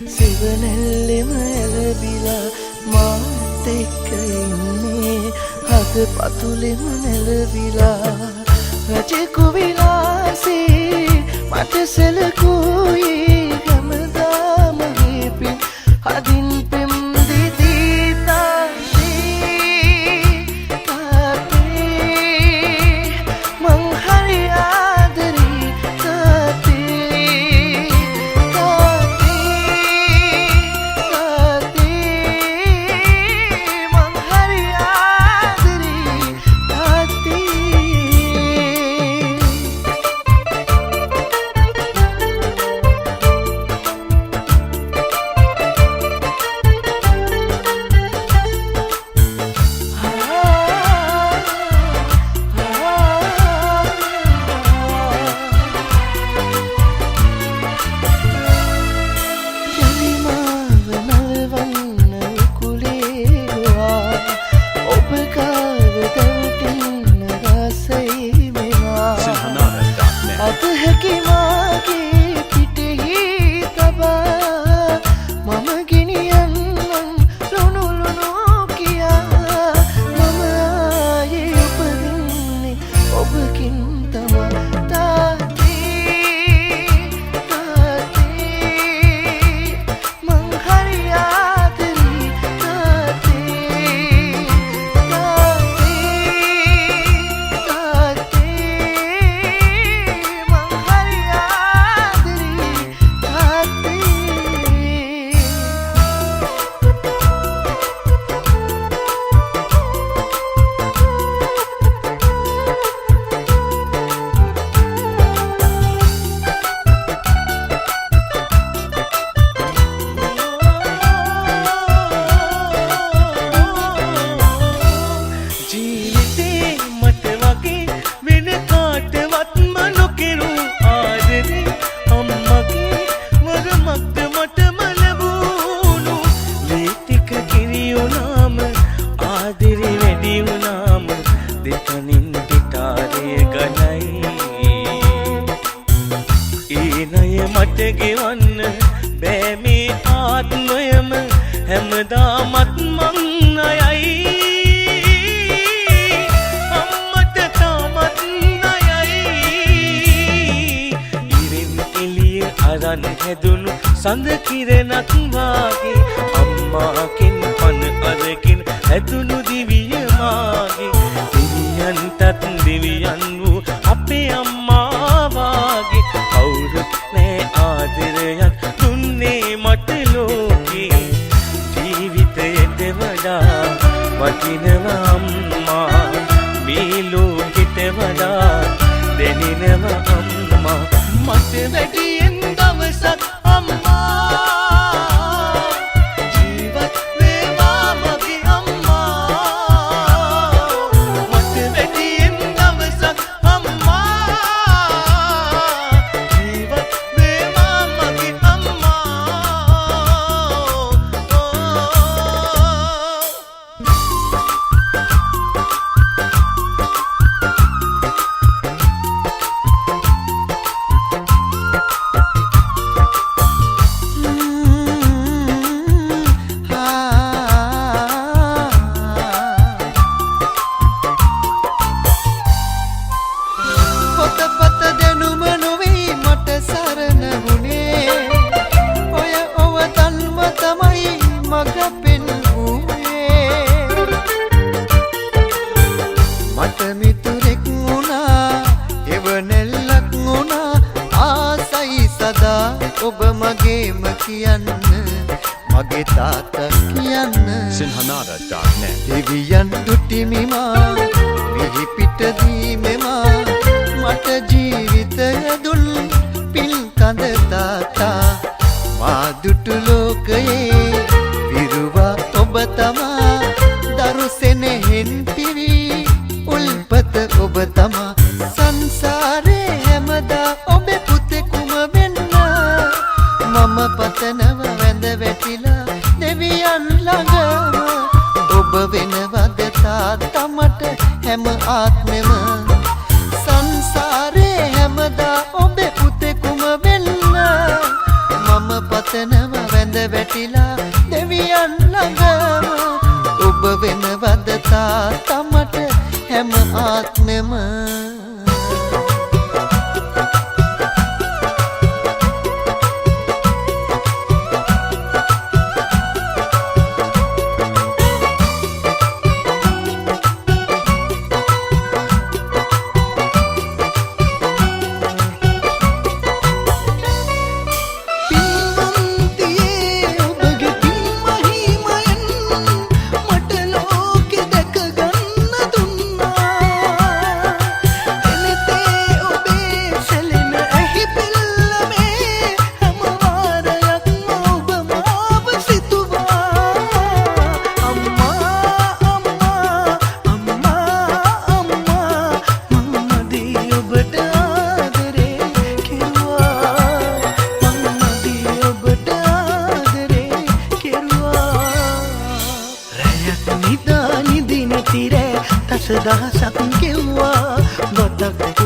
සිවනැල්ලෙම ඇලවිලා මාත් එක්ක ඉන්නේ හද පතුලෙම නැලවිලා රජෙකු විලාසේ මට සැලකුවේ හැමදාම හේපින් හදින් පෙම් දිදී තාත්තේ මං හරි ආදරේ මට ගෙවන්න බෑ මේ ආත්මයම හැමදාමත් මං අයයි අම්මට තාමත් ණයයි ඉරින් එළිය අරන් හැදුණු සඳ කිරණක් වාගේ අම්මාකින් පන අරකින් හැදුණු දිවිය මාගේ දෙවියන්ටත් දෙවියන් වූ අපේ අම්මා වාගේ කවුරුත් නෑ ආදරයක් දුන්නේ මට ලෝකේ ජීවිතයට වඩා වටිනවා අම්මා මේ ලෝකෙට වඩා දැනෙනවා අම්මා මට වැඩියෙන් දවසක් අම්මා ජීවත් වේවා මගේ අම්මා මට වැඩියෙන් දවසක් අම්මා ජීවත් වේවා මගේ අම්මා ඔබ මගේම කියන්න මගේ තාත්තා කියන්න Sinhanada.net දෙවියන් දුටිමිමා මෙහි පිටදීමෙමා මට ජීවිතය දුන් පිල් කඳ තාත්තා මා දුටු ලෝකයේ විරුවා ඔබ තමා දරුසෙනෙහින් පිරි උල්පත ඔබ තමා සංසාරේ හැමදා ඔබේ පුතෙකුම වෙන්න මම පතනව වැඳ වැටිලා ආත්මෙම සංසාරේ හැමදා ඔබේ පුතෙකුම වෙන්න මම පතනව වැඳ වැටිලා දෙවියන් ළඟම ඔබ වෙනවද තාත්තා මට හැම ආත්මෙම නිදා නිදි නැති රෑ දස දහසක් ගෙව්වා බතක්